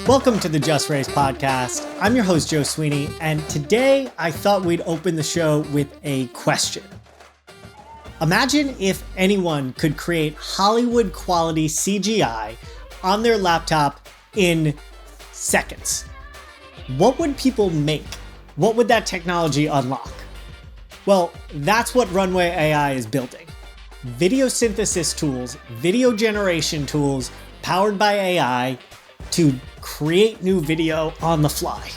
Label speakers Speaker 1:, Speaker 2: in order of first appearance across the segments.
Speaker 1: Welcome to the Just Race podcast. I'm your host, Joe Sweeney, and today I thought we'd open the show with a question. Imagine if anyone could create Hollywood quality CGI on their laptop in seconds. What would people make? What would that technology unlock? Well, that's what Runway AI is building. Video synthesis tools, video generation tools powered by AI to create new video on the fly.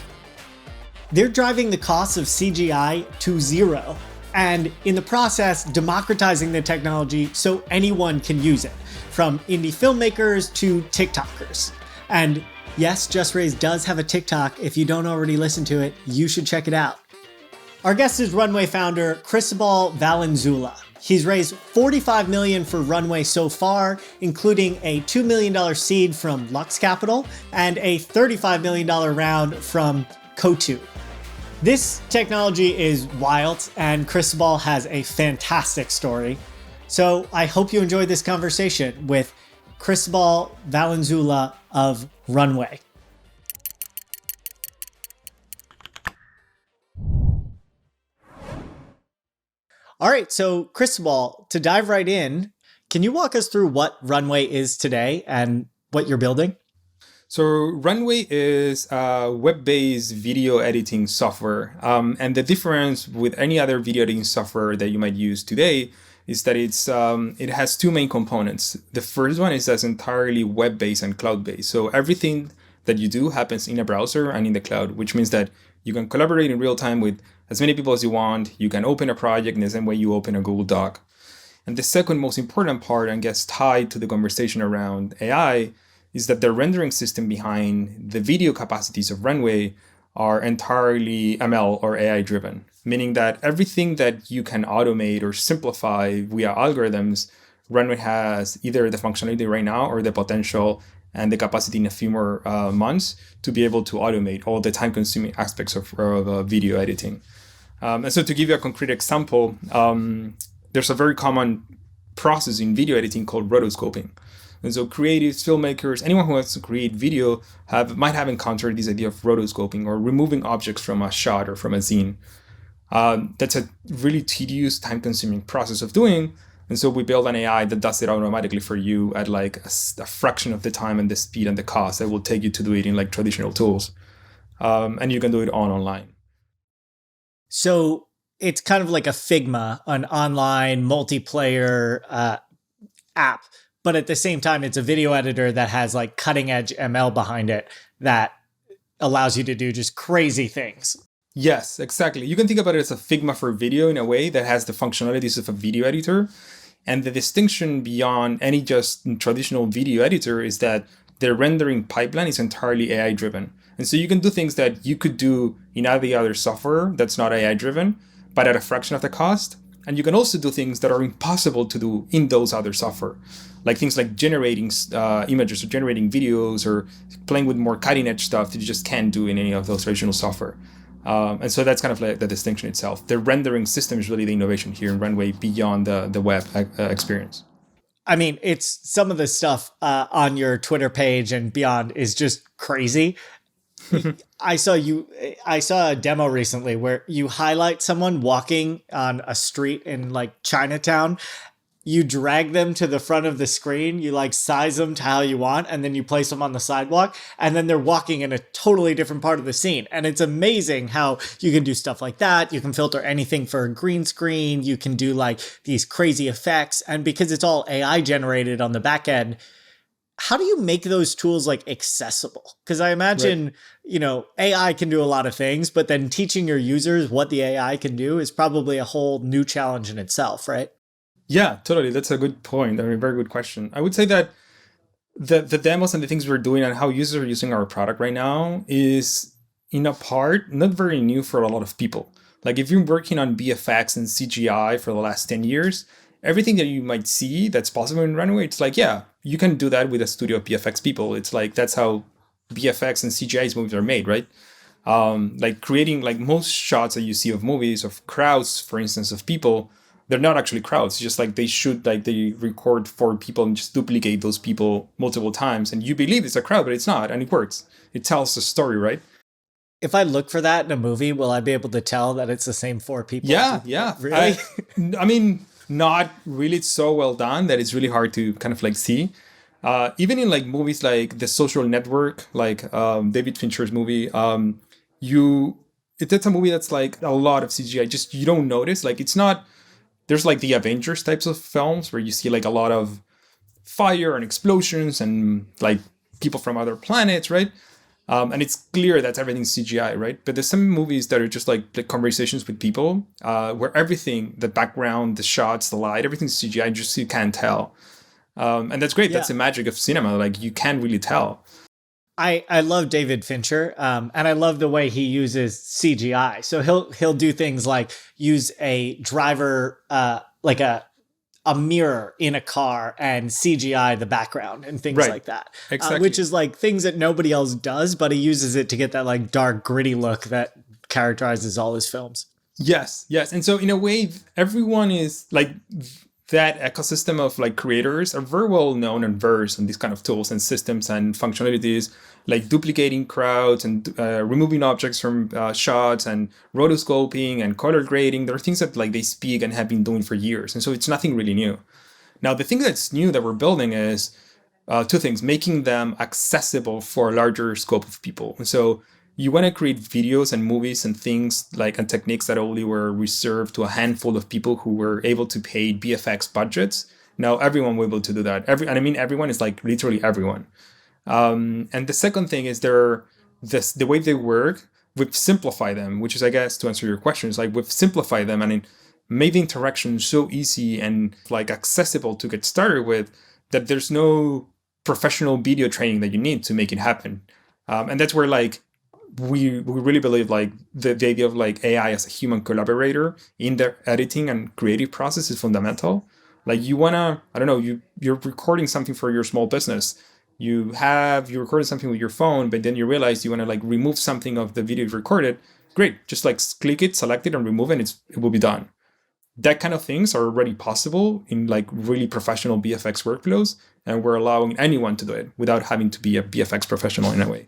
Speaker 1: They're driving the cost of CGI to zero, and in the process, democratizing the technology so anyone can use it, from indie filmmakers to TikTokers. And yes, Just Raise does have a TikTok. If you don't already listen to it, you should check it out. Our guest is Runway founder Cristóbal Valenzuela. He's raised $45 million for Runway so far, including a $2 million seed from Lux Capital and a $35 million round from Coatue. This technology is wild, and Cristóbal has a fantastic story. So I hope you enjoyed this conversation with Cristóbal Valenzuela of Runway. All right, so Cristóbal, to dive right in, can you walk us through what Runway is today and what you're building?
Speaker 2: So Runway is a web-based video editing software. And the difference with any other video editing software that you might use today is that it has two main components. The first one is that's entirely web-based and cloud-based. So everything that you do happens in a browser and in the cloud, which means that you can collaborate in real time with as many people as you want. You can open a project in the same way you open a Google Doc. And the second most important part, and gets tied to the conversation around AI, is that the rendering system behind the video capacities of Runway are entirely ML or AI driven, meaning that everything that you can automate or simplify via algorithms, Runway has either the functionality right now or the potential and the capacity in a few more months to be able to automate all the time-consuming aspects of video editing. And so to give you a concrete example, there's a very common process in video editing called rotoscoping. And so creatives, filmmakers, anyone who wants to create video might have encountered this idea of rotoscoping, or removing objects from a shot or from a scene. That's a really tedious, time-consuming process of doing. And so we build an AI that does it automatically for you at like a fraction of the time and the speed and the cost that will take you to do it in like traditional tools. And you can do it online.
Speaker 1: So it's kind of like a Figma, an online multiplayer app, but at the same time, it's a video editor that has like cutting edge ML behind it that allows you to do just crazy things.
Speaker 2: Yes, exactly. You can think about it as a Figma for video in a way that has the functionalities of a video editor. And the distinction beyond any just traditional video editor is that the rendering pipeline is entirely AI driven. And so you can do things that you could do in any other software that's not AI driven, but at a fraction of the cost. And you can also do things that are impossible to do in those other software, like things like generating images or generating videos or playing with more cutting edge stuff that you just can't do in any of those traditional software. And so that's kind of like the distinction itself. The rendering system is really the innovation here in Runway beyond the web experience.
Speaker 1: I mean, it's some of the stuff on your Twitter page and beyond is just crazy. I saw a demo recently where you highlight someone walking on a street in like Chinatown. You drag them to the front of the screen, you like size them to how you want, and then you place them on the sidewalk, and then they're walking in a totally different part of the scene. And it's amazing how you can do stuff like that. You can filter anything for a green screen. You can do like these crazy effects. And because it's all AI generated on the back end, how do you make those tools like accessible? Because I imagine, AI can do a lot of things, but then teaching your users what the AI can do is probably a whole new challenge in itself, right?
Speaker 2: Yeah, totally. That's a good point. I mean, very good question. I would say that the demos and the things we're doing and how users are using our product right now is, in a part, not very new for a lot of people. Like if you're working on VFX and CGI for the last 10 years, everything that you might see that's possible in Runway, it's like, yeah, you can do that with a studio of VFX people. It's like, that's how VFX and CGI movies are made, right? Like creating like most shots that you see of movies, of crowds, for instance, of people, they're not actually crowds. It's just like they record 4 people and just duplicate those people multiple times. And you believe it's a crowd, but it's not. And it works. It tells a story, right?
Speaker 1: If I look for that in a movie, will I be able to tell that it's the same 4 people?
Speaker 2: Yeah.
Speaker 1: Really?
Speaker 2: I mean, not really so well done that it's really hard to kind of like see. Even in like movies like The Social Network, like David Fincher's movie, that's a movie that's like a lot of CGI. Just you don't notice. Like it's not. There's like the Avengers types of films where you see like a lot of fire and explosions and like people from other planets, right? And it's clear that everything's CGI, right? But there's some movies that are just like conversations with people, where everything, the background, the shots, the light, everything's CGI, just you can't tell. And that's great.
Speaker 1: Yeah.
Speaker 2: That's the magic of cinema. Like you can't really tell.
Speaker 1: I love David Fincher, and I love the way he uses CGI. So he'll do things like use a driver, like a mirror in a car and CGI the background and things
Speaker 2: Right.
Speaker 1: like that.
Speaker 2: Exactly.
Speaker 1: Which is like things that nobody else does, but he uses it to get that like dark, gritty look that characterizes all his films.
Speaker 2: Yes. And so in a way, everyone is like that ecosystem of like creators are very well known and versed in these kind of tools and systems and functionalities, like duplicating crowds and removing objects from shots and rotoscoping and color grading. There are things that like they speak and have been doing for years. And so it's nothing really new. Now, the thing that's new that we're building is 2 things: making them accessible for a larger scope of people. And so you want to create videos and movies and things like and techniques that only were reserved to a handful of people who were able to pay VFX budgets. Now everyone will be able to do that. And I mean everyone is like literally everyone. And the second thing is the way they work. We've simplified them, which is, I guess, to answer your question, is like we've simplified them and made the interaction so easy and like accessible to get started with that there's no professional video training that you need to make it happen. And that's where like we really believe like the idea of like AI as a human collaborator in the editing and creative process is fundamental. Like you wanna, I don't know, you're recording something for your small business. You're recording something with your phone, but then you realize you want to like remove something of the video you've recorded. Great, just like click it, select it, and remove it. It will be done. That kind of things are already possible in like really professional VFX workflows, and we're allowing anyone to do it without having to be a VFX professional in a way.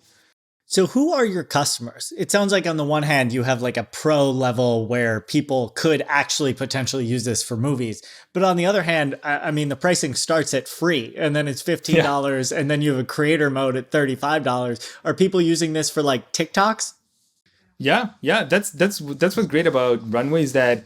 Speaker 1: So who are your customers? It sounds like on the one hand, you have like a pro level where people could actually potentially use this for movies. But on the other hand, I mean, the pricing starts at free and then it's $15 and then you have a creator mode at $35. Are people using this for like TikToks?
Speaker 2: Yeah. That's what's great about Runway is that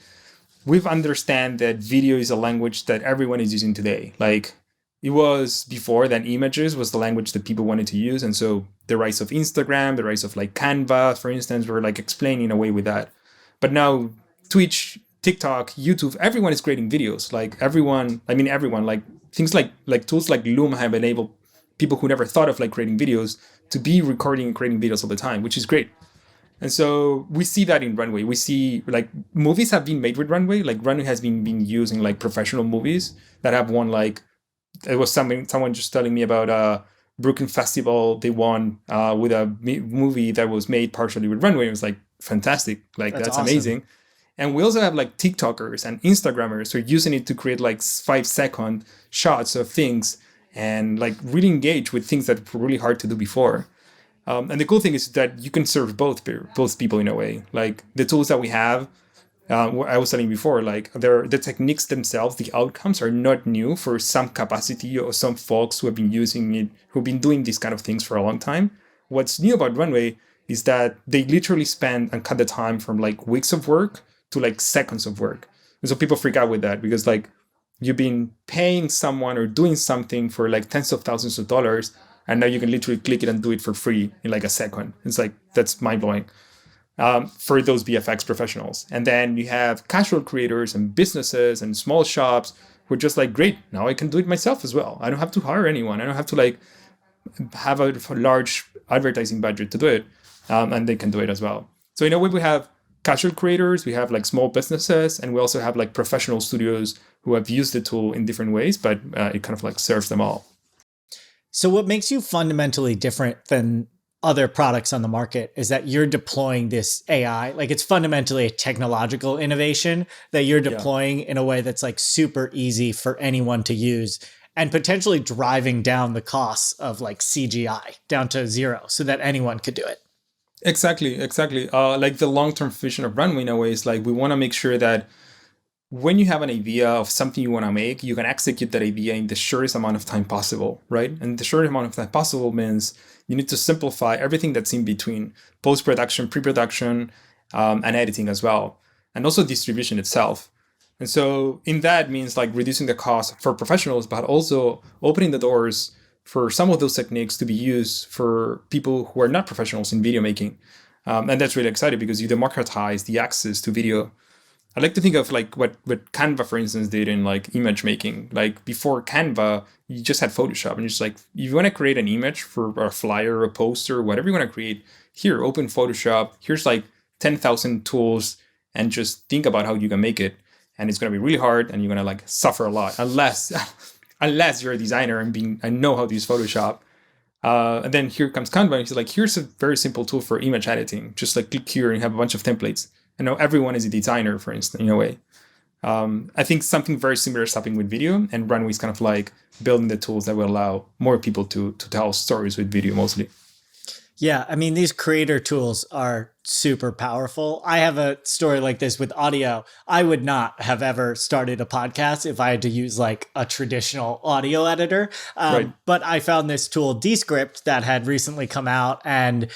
Speaker 2: we've understand that video is a language that everyone is using today. Like it was before that images was the language that people wanted to use. And so the rise of Instagram, the rise of like Canva, for instance, were like explaining away with that. But now Twitch, TikTok, YouTube, everyone is creating videos. Like everyone, like things like tools like Loom have enabled people who never thought of like creating videos to be recording and creating videos all the time, which is great. And so we see that in Runway. We see like movies have been made with Runway. Like Runway has been using like professional movies that have won like, it was someone just telling me about Brooklyn Festival. They won with a movie that was made partially with Runway. It was like fantastic. Like that's awesome. Amazing. And we also have like TikTokers and Instagrammers who are using it to create like 5-second shots of things and like really engage with things that were really hard to do before. And the cool thing is that you can serve both people in a way. Like the tools that we have, what I was telling before, like the techniques themselves, the outcomes are not new for some capacity or some folks who have been using it, who've been doing these kind of things for a long time. What's new about Runway is that they literally spend and cut the time from like weeks of work to like seconds of work. And so people freak out with that because like you've been paying someone or doing something for like tens of thousands of dollars, and now you can literally click it and do it for free in like a second. It's like, that's mind blowing. For those VFX professionals. And then you have casual creators and businesses and small shops who are just like, great, now I can do it myself as well. I don't have to hire anyone. I don't have to like have a large advertising budget to do it. And they can do it as well. So in a way, we have casual creators, we have like small businesses, and we also have like professional studios who have used the tool in different ways, but it kind of like serves them all.
Speaker 1: So what makes you fundamentally different than other products on the market is that you're deploying this AI. Like it's fundamentally a technological innovation that you're deploying in a way that's like super easy for anyone to use and potentially driving down the costs of like CGI down to zero so that anyone could do it.
Speaker 2: Exactly. Like the long-term vision of Runway in a way is like we want to make sure that when you have an idea of something you want to make, you can execute that idea in the shortest amount of time possible, right? And the shortest amount of time possible means you need to simplify everything that's in between post-production, pre-production, and editing as well, and also distribution itself. And so in that means like reducing the cost for professionals, but also opening the doors for some of those techniques to be used for people who are not professionals in video making. And that's really exciting because you democratize the access to video. I like to think of like what Canva, for instance, did in like image making. Like before Canva, you just had Photoshop, and you're just like, if you want to create an image for a flyer, a poster, whatever you want to create, here, open Photoshop. Here's like 10,000 tools, and just think about how you can make it. And it's going to be really hard, and you're going to like suffer a lot, unless you're a designer and know how to use Photoshop. And then here comes Canva, and it's like, here's a very simple tool for image editing. Just like click here and have a bunch of templates. And now everyone is a designer, for instance, in a way. I think something very similar is happening with video, and Runway is kind of like building the tools that will allow more people to tell stories with video mostly.
Speaker 1: Yeah, I mean, these creator tools are super powerful. I have a story like this with audio. I would not have ever started a podcast if I had to use like a traditional audio editor.
Speaker 2: Right.
Speaker 1: But I found this tool, Descript, that had recently come out, and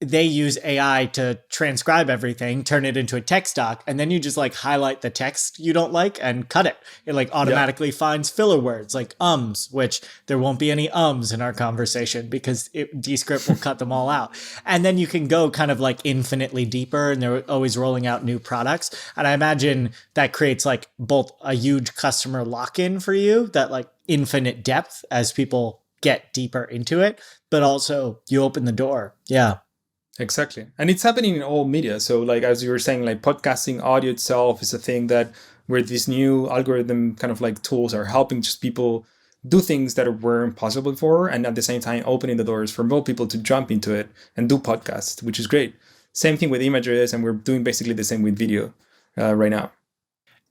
Speaker 1: they use AI to transcribe everything, turn it into a text doc, and then you just like highlight the text you don't like and cut it. It like automatically finds filler words like ums, which there won't be any ums in our conversation because Descript will cut them all out. And then you can go kind of like infinitely deeper, and they're always rolling out new products. And I imagine that creates like both a huge customer lock-in for you, that like infinite depth as people get deeper into it, but also you open the door. Yeah.
Speaker 2: Exactly. And it's happening in all media. So like, as you were saying, like podcasting audio itself is a thing that where these new algorithm kind of like tools are helping just people do things that weren't possible before. And at the same time, opening the doors for more people to jump into it and do podcasts, which is great. Same thing with images. And we're doing basically the same with video right now.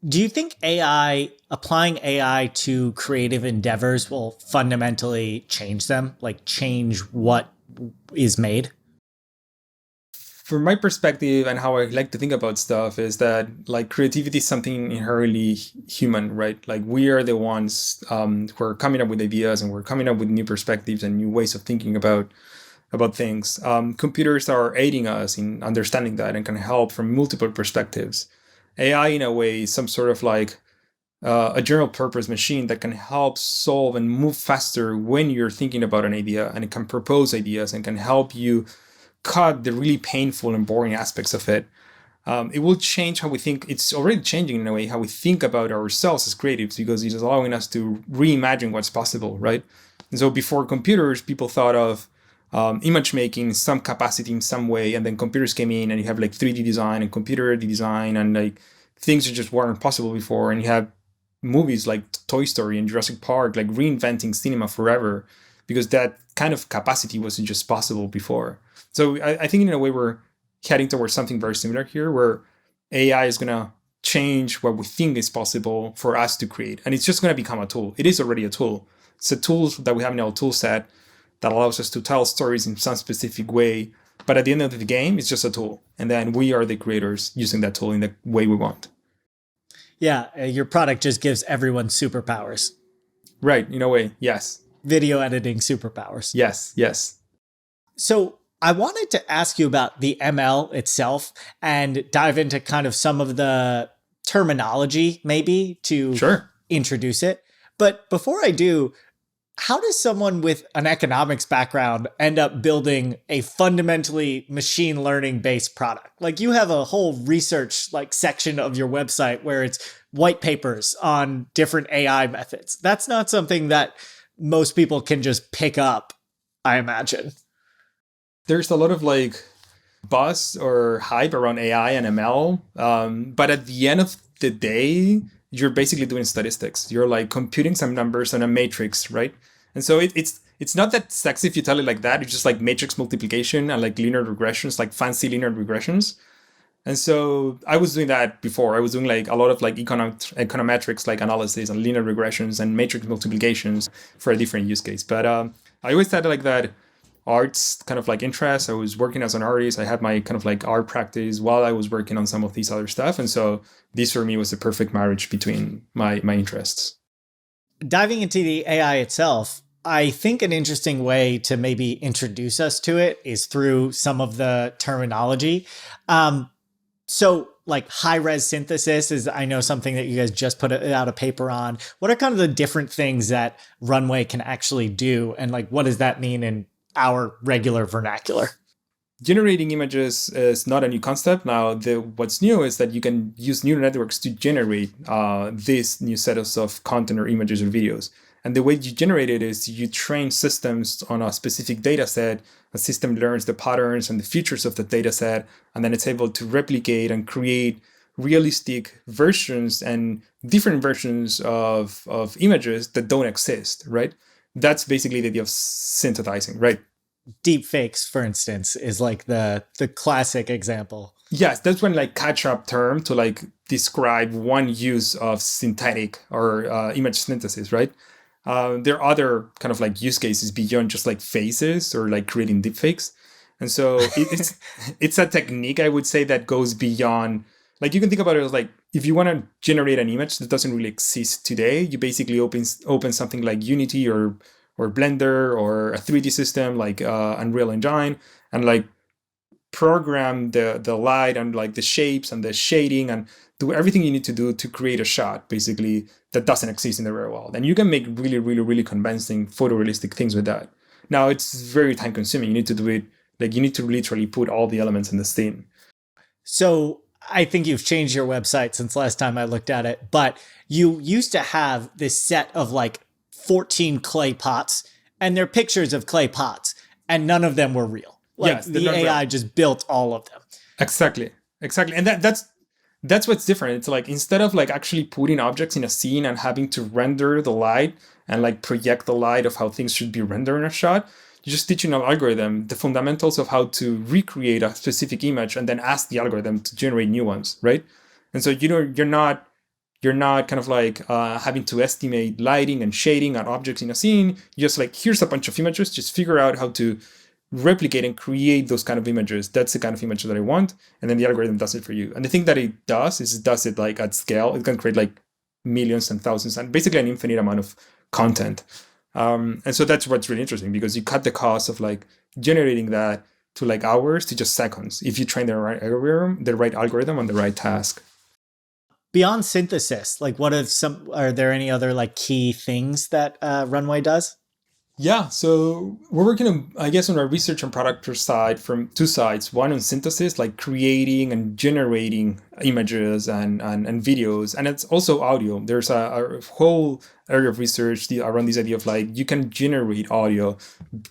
Speaker 1: Do you think applying AI to creative endeavors will fundamentally change them? Like change what is made?
Speaker 2: From my perspective and how I like to think about stuff is that like creativity is something inherently human, right? Like we are the ones who are coming up with ideas, and we're coming up with new perspectives and new ways of thinking about things. Computers are aiding us in understanding that and can help from multiple perspectives. AI in a way is some sort of like a general purpose machine that can help solve and move faster when you're thinking about an idea, and it can propose ideas and can help you cut the really painful and boring aspects of it. It will change how we think. It's already changing in a way how we think about ourselves as creatives, because it is allowing us to reimagine what's possible, right? And so before computers, people thought of image making in some capacity in some way, and then computers came in and you have like 3D design and computer design, and like things that just weren't possible before. And you have movies like Toy Story and Jurassic Park like reinventing cinema forever, because that kind of capacity wasn't just possible before. So I think in a way we're heading towards something very similar here, where AI is going to change what we think is possible for us to create. And it's just going to become a tool. It is already a tool. It's a tool that we have in our tool set that allows us to tell stories in some specific way. But at the end of the game, it's just a tool. And then we are the creators using that tool in the way we want.
Speaker 1: Yeah, your product just gives everyone superpowers.
Speaker 2: Right, in a way, yes.
Speaker 1: Video editing superpowers.
Speaker 2: Yes.
Speaker 1: So I wanted to ask you about the ML itself and dive into kind of some of the terminology maybe to introduce it. But before I do, how does someone with an economics background end up building a fundamentally machine learning based product? Like you have a whole research like section of your website where it's white papers on different AI methods. That's not something that most people can just pick up, I imagine.
Speaker 2: There's a lot of like buzz or hype around AI and ML. But at the end of the day, you're basically doing statistics. You're like computing some numbers on a matrix, right? And so it's it's not that sexy if you tell it like that. It's just like matrix multiplication and like linear regressions, like fancy linear regressions. And so I was doing that before. I was doing like a lot of like econometrics, like analysis and linear regressions and matrix multiplications for a different use case. But I always had like that arts kind of like interest. I was working as an artist. I had my kind of like art practice while I was working on some of these other stuff. And so this for me was the perfect marriage between my interests.
Speaker 1: Diving into the AI itself, I think an interesting way to maybe introduce us to it is through some of the terminology. So like high-res synthesis is, I know, something that you guys just put out a paper on. What are kind of the different things that Runway can actually do? And like, what does that mean in our regular vernacular?
Speaker 2: Generating images is not a new concept. Now, what's new is that you can use neural networks to generate this new set of content or images or videos. And the way you generate it is you train systems on a specific data set. A system learns the patterns and the features of the data set, and then it's able to replicate and create realistic versions and different versions of images that don't exist, right? That's basically the idea of synthesizing, right?
Speaker 1: Deep fakes, for instance, is like the classic example.
Speaker 2: Yes, that's one like catch-up term to like describe one use of synthetic or image synthesis, right? There are other kind of like use cases beyond just like faces or like creating deepfakes. And so it's a technique, I would say, that goes beyond, like you can think about it as like, if you want to generate an image that doesn't really exist today, you basically open something like Unity or Blender or a 3D system like Unreal Engine, and like program the light and like the shapes and the shading and do everything you need to do to create a shot basically that doesn't exist in the real world. And you can make really, really, really convincing photorealistic things with that. Now it's very time consuming. You need to do it, like you need to literally put all the elements in the scene.
Speaker 1: So I think you've changed your website since last time I looked at it, but you used to have this set of like 14 clay pots, and they're pictures of clay pots, and none of them were real. Like yes, the AI real. Just built all of them.
Speaker 2: Exactly. And that's what's different. It's like, instead of like actually putting objects in a scene and having to render the light and like project the light of how things should be rendered in a shot, you're just teaching an algorithm the fundamentals of how to recreate a specific image and then ask the algorithm to generate new ones, right? And so you're not kind of like having to estimate lighting and shading on objects in a scene. You're just like, here's a bunch of images, just figure out how to replicate and create those kind of images. That's the kind of image that I want. And then the algorithm does it for you. And the thing that it does is it does it like at scale. It can create like millions and thousands and basically an infinite amount of content. And so that's what's really interesting, because you cut the cost of like generating that to like hours to just seconds if you train the right algorithm on the right task.
Speaker 1: Beyond synthesis, like are there any other like key things that Runway does?
Speaker 2: Yeah, so we're working on, I guess, on our research and product side from two sides. One on synthesis, like creating and generating images and videos. And it's also audio. There's a whole area of research around this idea of like, you can generate audio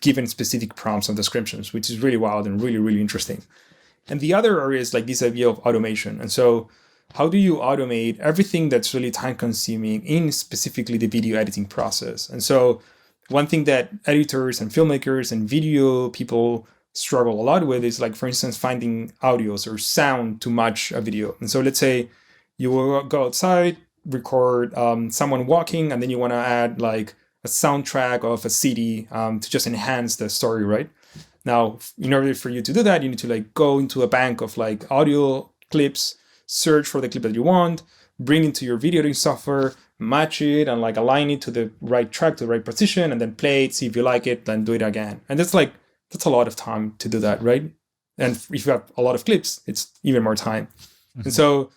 Speaker 2: given specific prompts and descriptions, which is really wild and really, really interesting. And the other area is like this idea of automation. And so how do you automate everything that's really time consuming in specifically the video editing process? And so one thing that editors and filmmakers and video people struggle a lot with is like, for instance, finding audios or sound to match a video. And so let's say you will go outside, record someone walking, and then you want to add like a soundtrack of a city to just enhance the story, right? Now, in order for you to do that, you need to like go into a bank of like audio clips, search for the clip that you want, bring it to your video editing software, match it and like align it to the right track, to the right position, and then play it, see if you like it, then do it again. And that's a lot of time to do that, right? And if you have a lot of clips, it's even more time. Mm-hmm. And so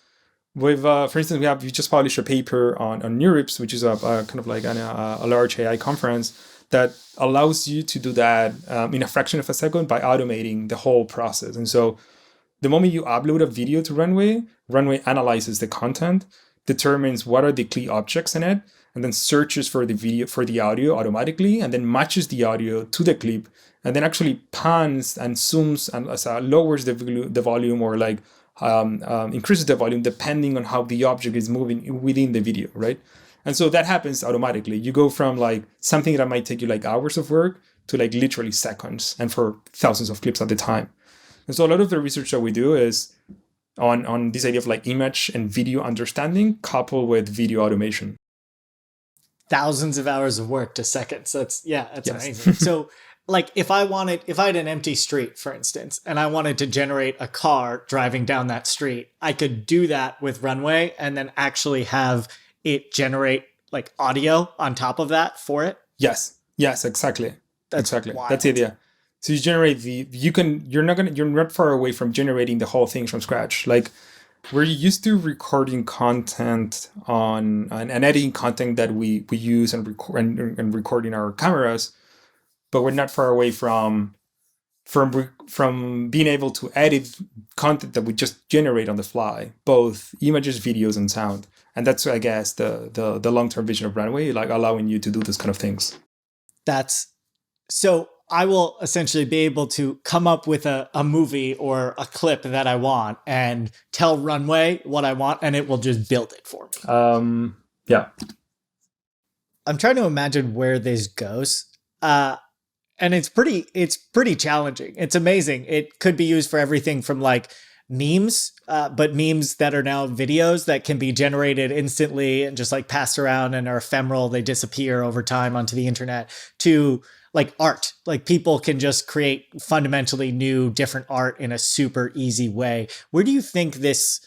Speaker 2: with, for instance, we just published a paper on NeurIPS, which is a kind of like a large AI conference that allows you to do that in a fraction of a second by automating the whole process. And so the moment you upload a video to Runway analyzes the content, determines what are the key objects in it, and then searches for the audio automatically, and then matches the audio to the clip, and then actually pans and zooms and lowers the volume or like increases the volume depending on how the object is moving within the video, right? And so that happens automatically. You go from like something that might take you like hours of work to like literally seconds and for thousands of clips at the time. And so a lot of the research that we do is on this idea of like image and video understanding coupled with video automation.
Speaker 1: Thousands of hours of work to seconds. That's
Speaker 2: Yes.
Speaker 1: amazing. So like if I had an empty street, for instance, and I wanted to generate a car driving down that street, I could do that with Runway and then actually have it generate like audio on top of that for it.
Speaker 2: Yes, exactly.
Speaker 1: That's
Speaker 2: Exactly.
Speaker 1: wild.
Speaker 2: That's the idea. So you generate you're not far away from generating the whole thing from scratch. Like we're used to recording content and editing content that we use and recording our cameras, but we're not far away from being able to edit content that we just generate on the fly, both images, videos, and sound. And that's, I guess, the long-term vision of Runway, like allowing you to do those kind of things.
Speaker 1: So I will essentially be able to come up with a movie or a clip that I want and tell Runway what I want, and it will just build it for me.
Speaker 2: Yeah.
Speaker 1: I'm trying to imagine where this goes. And it's pretty challenging. It's amazing. It could be used for everything from like memes, but memes that are now videos that can be generated instantly and just like passed around and are ephemeral. They disappear over time onto the internet, to like art. Like people can just create fundamentally new, different art in a super easy way. Where do you think this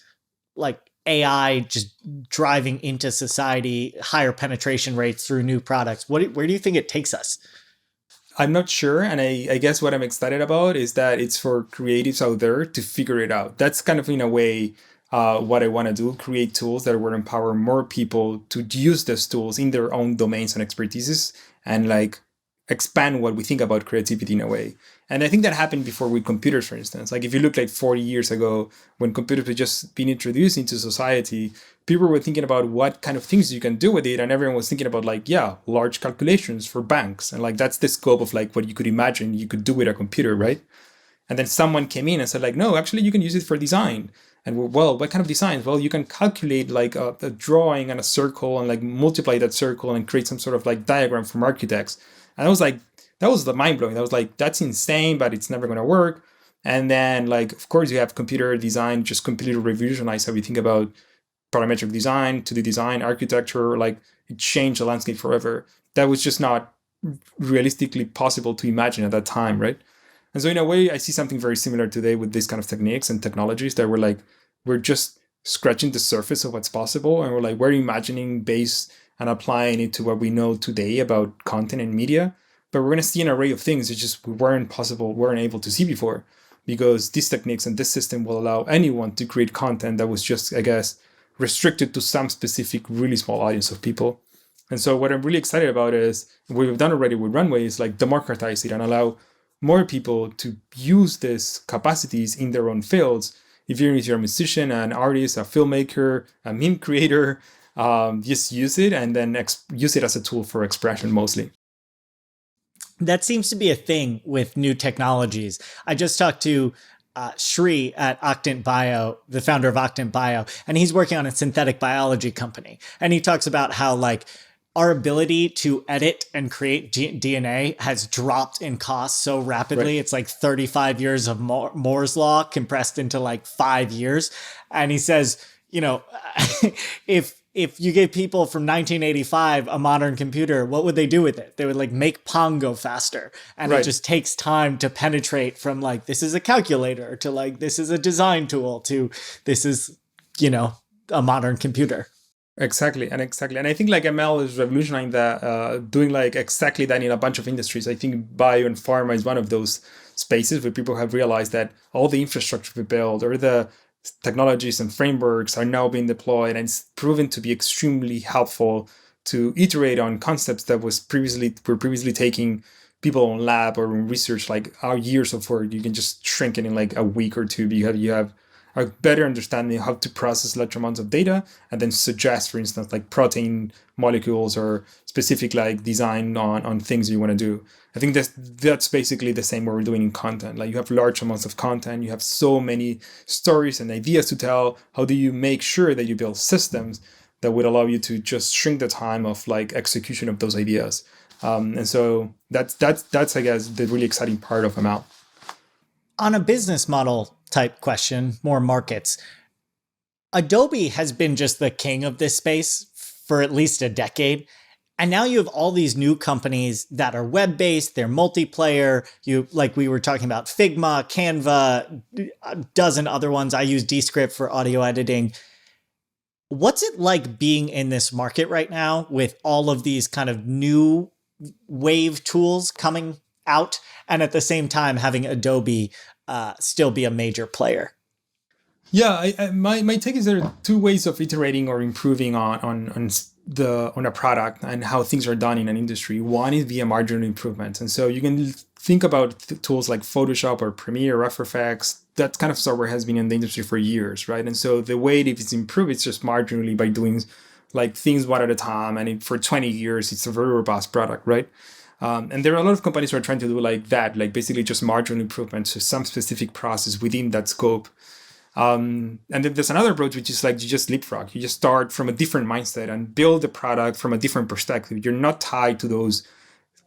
Speaker 1: like AI just driving into society, higher penetration rates through new products, where do you think it takes us?
Speaker 2: I'm not sure. And I guess what I'm excited about is that it's for creatives out there to figure it out. That's kind of in a way what I want to do, create tools that will empower more people to use those tools in their own domains and expertises and like expand what we think about creativity in a way. And I think that happened before with computers, for instance. Like if you look like 40 years ago, when computers were just being introduced into society, people were thinking about what kind of things you can do with it. And everyone was thinking about like, yeah, large calculations for banks. And like, that's the scope of like what you could imagine you could do with a computer, right? And then someone came in and said like, no, actually you can use it for design. And well, what kind of designs? Well, you can calculate like a drawing and a circle and like multiply that circle and create some sort of like diagram from architects. And I was like, that was the mind blowing. I was like, that's insane, but it's never going to work. And then like, of course you have computer design just completely revolutionized how we think about parametric design, 2D design, architecture. Like it changed the landscape forever. That was just not realistically possible to imagine at that time, right? And so in a way, I see something very similar today with these kind of techniques and technologies that we're just scratching the surface of what's possible. And we're imagining based and applying it to what we know today about content and media. But we're going to see an array of things that just weren't able to see before, because these techniques and this system will allow anyone to create content that was just, I guess, restricted to some specific, really small audience of people. And so what I'm really excited about is what we've done already with Runway is like democratize it and allow more people to use these capacities in their own fields. If you're a musician, an artist, a filmmaker, a meme creator, just use it and then use it as a tool for expression mostly.
Speaker 1: That seems to be a thing with new technologies. I just talked to Shri at Octant Bio, the founder of Octant Bio, and he's working on a synthetic biology company. And he talks about how like our ability to edit and create DNA has dropped in cost so rapidly. Right. It's like 35 years of Moore's law compressed into like 5 years. And he says, you know, if you give people from 1985 a modern computer, what would they do with it? They would like make Pong go faster. And It just takes time to penetrate from like, this is a calculator to like, this is a design tool to this is, you know, a modern computer.
Speaker 2: Exactly. And I think like ML is revolutionizing that, doing like exactly that in a bunch of industries. I think bio and pharma is one of those spaces where people have realized that all the infrastructure we build or the technologies and frameworks are now being deployed, and it's proven to be extremely helpful to iterate on concepts that were previously taking people on lab or in research like years of work. You can just shrink it in like a week or two. You have a better understanding of how to process large amounts of data and then suggest, for instance, like protein molecules or specific like design on things you want to do. I think that's basically the same what we're doing in content. Like you have large amounts of content, you have so many stories and ideas to tell. How do you make sure that you build systems that would allow you to just shrink the time of like execution of those ideas. And so that's I guess the really exciting part of ML.
Speaker 1: On a business model type question, more markets, Adobe has been just the king of this space for at least a decade. And now you have all these new companies that are web-based, they're multiplayer. You, like we were talking about, Figma, Canva, a dozen other ones. I use Descript for audio editing. What's it like being in this market right now with all of these kind of new wave tools coming out, and at the same time having Adobe still be a major player?
Speaker 2: Yeah, my take is there are two ways of iterating or improving on a product and how things are done in an industry. One is via marginal improvements, and so you can think about tools like Photoshop or Premiere or After Effects. That kind of software has been in the industry for years, right? And so the way that it's improved, it's just marginally by doing like things one at a time. And for 20 years, it's a very robust product, right? And there are a lot of companies who are trying to do like that, like basically just marginal improvements to some specific process within that scope. And then there's another approach, which is like you just leapfrog. You just start from a different mindset and build the product from a different perspective. You're not tied to those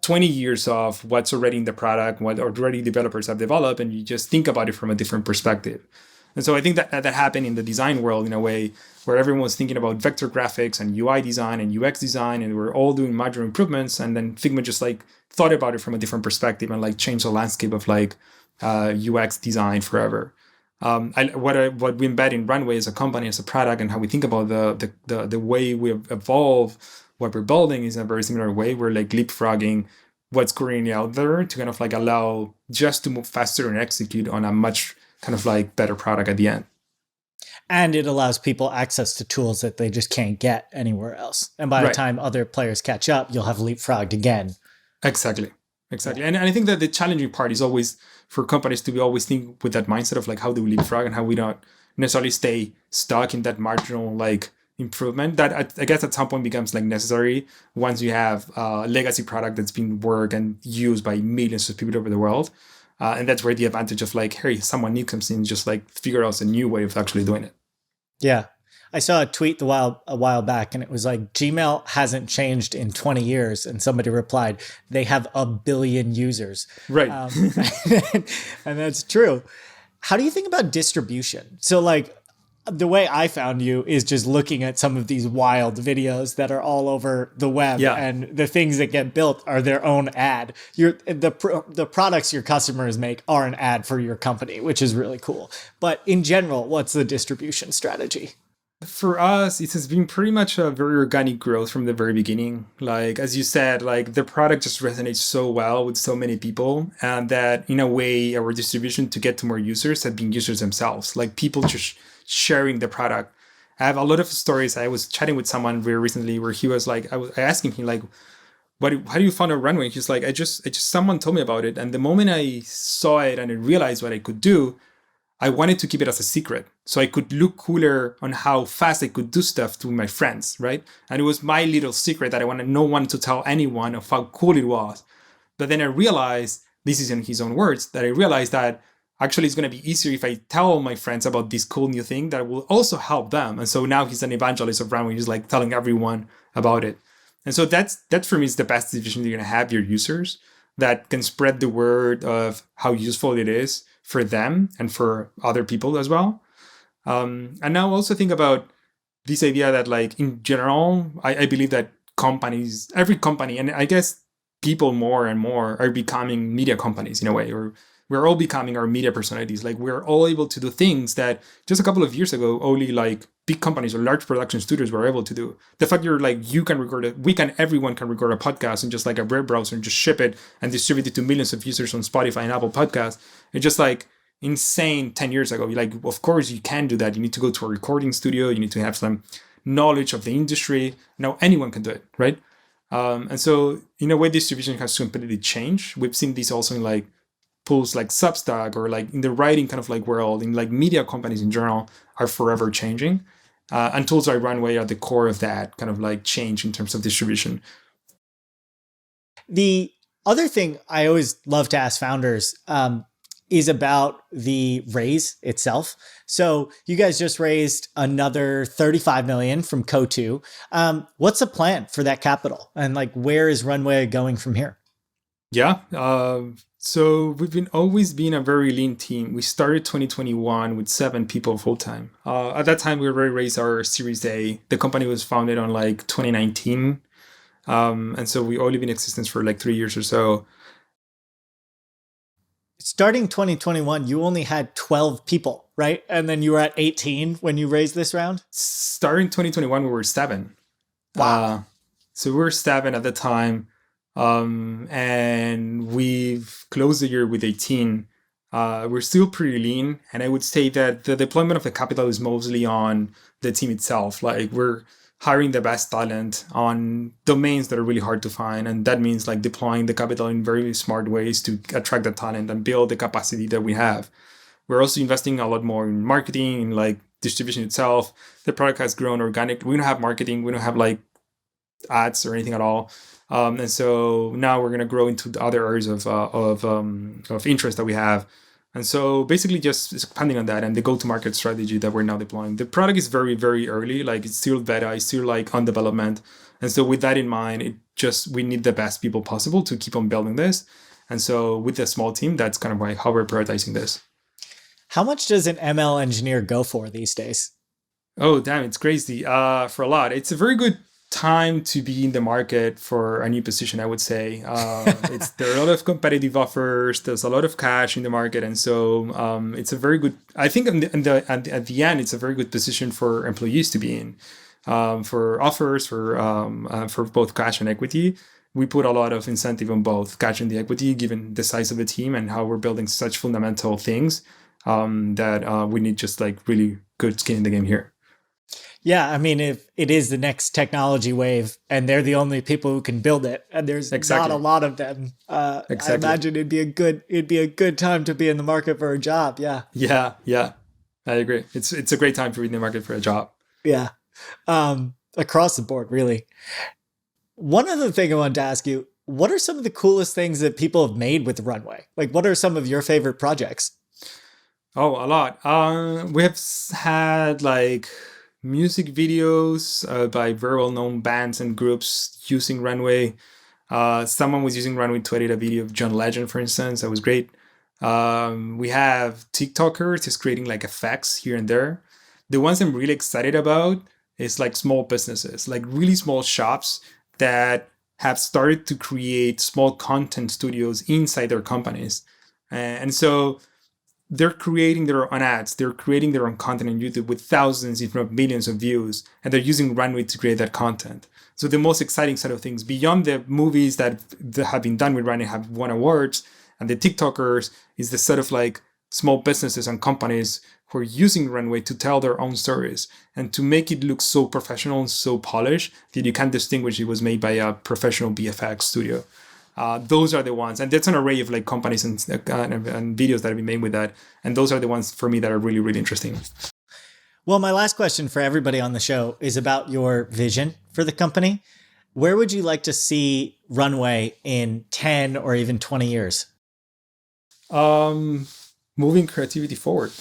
Speaker 2: 20 years of what's already in the product, what already developers have developed, and you just think about it from a different perspective. And so I think that happened in the design world in a way where everyone was thinking about vector graphics and UI design and UX design, and we're all doing marginal improvements. And then Figma just like thought about it from a different perspective and like changed the landscape of like UX design forever. What we embed in Runway as a company, as a product, and how we think about the way we evolve what we're building is in a very similar way. We're like leapfrogging what's currently out there to kind of like allow just to move faster and execute on a much kind of like better product at the end.
Speaker 1: And it allows people access to tools that they just can't get anywhere else. And by the time other players catch up, you'll have leapfrogged again.
Speaker 2: Exactly. Yeah. And I think that the challenging part is always for companies to be always think with that mindset of like, how do we leapfrog and how we don't necessarily stay stuck in that marginal like improvement that I guess at some point becomes like necessary once you have a legacy product that's been worked and used by millions of people over the world. And that's where the advantage of like, hey, someone new comes in, just like figure out a new way of actually doing it.
Speaker 1: Yeah. I saw a tweet a while back, and it was like, Gmail hasn't changed in 20 years. And somebody replied, they have 1 billion users.
Speaker 2: Right.
Speaker 1: And that's true. How do you think about distribution? So like, the way I found you is just looking at some of these wild videos that are all over the web, and the things that get built are their own ad. The products your customers make are an ad for your company, which is really cool. But in general, what's the distribution strategy?
Speaker 2: For us, it has been pretty much a very organic growth from the very beginning. Like, as you said, like the product just resonates so well with so many people, and that in a way, our distribution to get to more users have been users themselves, like people just sharing the product. I have a lot of stories. I was chatting with someone very recently where he was like, I asking him like, how do you found a Runway? He's like, I just someone told me about it, and the moment I saw it and I realized what I could do, I wanted to keep it as a secret so I could look cooler on how fast I could do stuff to my friends, right? And it was my little secret that I wanted no one to tell anyone of how cool it was. But then I realized, this is in his own words, that I realized that actually it's going to be easier if I tell my friends about this cool new thing that will also help them. And so now he's an evangelist of Runway. He's like telling everyone about it. And so that for me is the best division you're going to have, your users that can spread the word of how useful it is for them and for other people as well. And now also think about this idea that like in general, I believe that companies, every company, and I guess people more and more are becoming media companies in a way, or we're all becoming our media personalities. Like we're all able to do things that just a couple of years ago, only like big companies or large production studios were able to do. The fact you're like, you can record it, everyone can record a podcast in just like a web browser and just ship it and distribute it to millions of users on Spotify and Apple Podcasts. It's just like insane 10 years ago. Like, of course you can do that. You need to go to a recording studio. You need to have some knowledge of the industry. Now anyone can do it, right? And so in a way, distribution has completely changed. We've seen this also in like tools like Substack or like in the writing kind of like world, in like media companies in general are forever changing. And tools like Runway are the core of that kind of like change in terms of distribution.
Speaker 1: The other thing I always love to ask founders, is about the raise itself. So you guys just raised another 35 million from Coatue. What's the plan for that capital? And like, where is Runway going from here?
Speaker 2: Yeah. So we've always been a very lean team. We started 2021 with 7 people full time. At that time, we already raised our Series A. The company was founded on like 2019. And so we only been in existence for like 3 years or so.
Speaker 1: Starting 2021, you only had 12 people, right? And then you were at 18 when you raised this round?
Speaker 2: Starting 2021, we were 7.
Speaker 1: Wow.
Speaker 2: So we were 7 at the time. And we've closed the year with 18. We're still pretty lean. And I would say that the deployment of the capital is mostly on the team itself. Like we're hiring the best talent on domains that are really hard to find. And that means like deploying the capital in very smart ways to attract the talent and build the capacity that we have. We're also investing a lot more in marketing, in like distribution itself. The product has grown organically. We don't have marketing. We don't have like ads or anything at all. And so now we're going to grow into the other areas of interest that we have. And so basically just expanding on that and the go-to-market strategy that we're now deploying. The product is very, very early. Like it's still beta, it's still like on development. And so with that in mind, we need the best people possible to keep on building this. And so with a small team, that's kind of how we're prioritizing this.
Speaker 1: How much does an ML engineer go for these days?
Speaker 2: Oh, damn, it's crazy. For a lot. It's a very good time to be in the market for a new position, I would say. There are a lot of competitive offers. There's a lot of cash in the market. And so it's a very good, I think at the end, it's a very good position for employees to be in. For offers, for both cash and equity. We put a lot of incentive on both cash and the equity, given the size of the team and how we're building such fundamental things that we need just like really good skin in the game here.
Speaker 1: Yeah, I mean, if it is the next technology wave and they're the only people who can build it, and there's not a lot of them, I imagine it'd be a good time to be in the market for a job. Yeah.
Speaker 2: Yeah. I agree. It's a great time to be in the market for a job.
Speaker 1: Yeah. Across the board, really. One other thing I wanted to ask you, what are some of the coolest things that people have made with Runway? Like, what are some of your favorite projects?
Speaker 2: Oh, a lot. We have had like music videos by very well-known bands and groups using Runway. Someone was using Runway to edit a video of John Legend, for instance. That was great. We have TikTokers just creating like effects here and there. The ones I'm really excited about is like small businesses, like really small shops that have started to create small content studios inside their companies. And so they're creating their own ads. They're creating their own content on YouTube with thousands, if not millions of views. And they're using Runway to create that content. So the most exciting set of things beyond the movies that have been done with Runway have won awards and the TikTokers is the set of like small businesses and companies who are using Runway to tell their own stories and to make it look so professional and so polished that you can't distinguish it was made by a professional VFX studio. Those are the ones, and that's an array of like companies and videos that have been made with that. And those are the ones for me that are really, really interesting.
Speaker 1: Well, my last question for everybody on the show is about your vision for the company. Where would you like to see Runway in 10 or even 20 years?
Speaker 2: Moving creativity forward.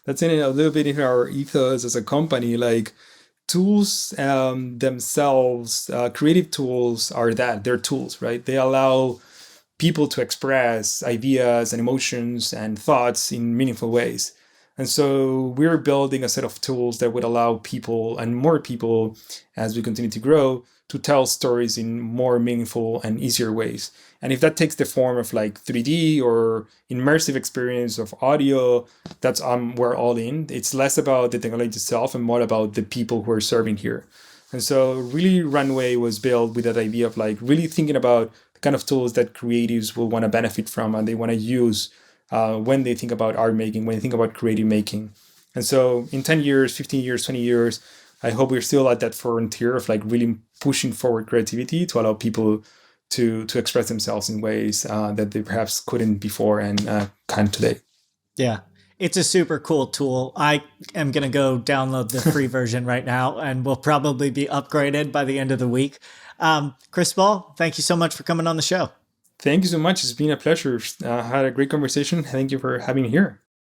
Speaker 2: That's in a little bit in our ethos as a company. Like tools themselves, creative tools are that. They're tools, right? They allow people to express ideas and emotions and thoughts in meaningful ways. And so we're building a set of tools that would allow people and more people, as we continue to grow, to tell stories in more meaningful and easier ways. And if that takes the form of like 3D or immersive experience of audio, that's we're all in. It's less about the technology itself and more about the people who are serving here. And so really Runway was built with that idea of like really thinking about the kind of tools that creatives will want to benefit from and they want to use when they think about art making, when they think about creative making. And so in 10 years, 15 years, 20 years, I hope we're still at that frontier of like really pushing forward creativity to allow people to express themselves in ways that they perhaps couldn't before and can today.
Speaker 1: Yeah, it's a super cool tool. I am going to go download the free version right now and will probably be upgraded by the end of the week. Cristóbal, thank you so much for coming on the show.
Speaker 2: Thank you so much. It's been a pleasure. I had a great conversation. Thank you for having me here.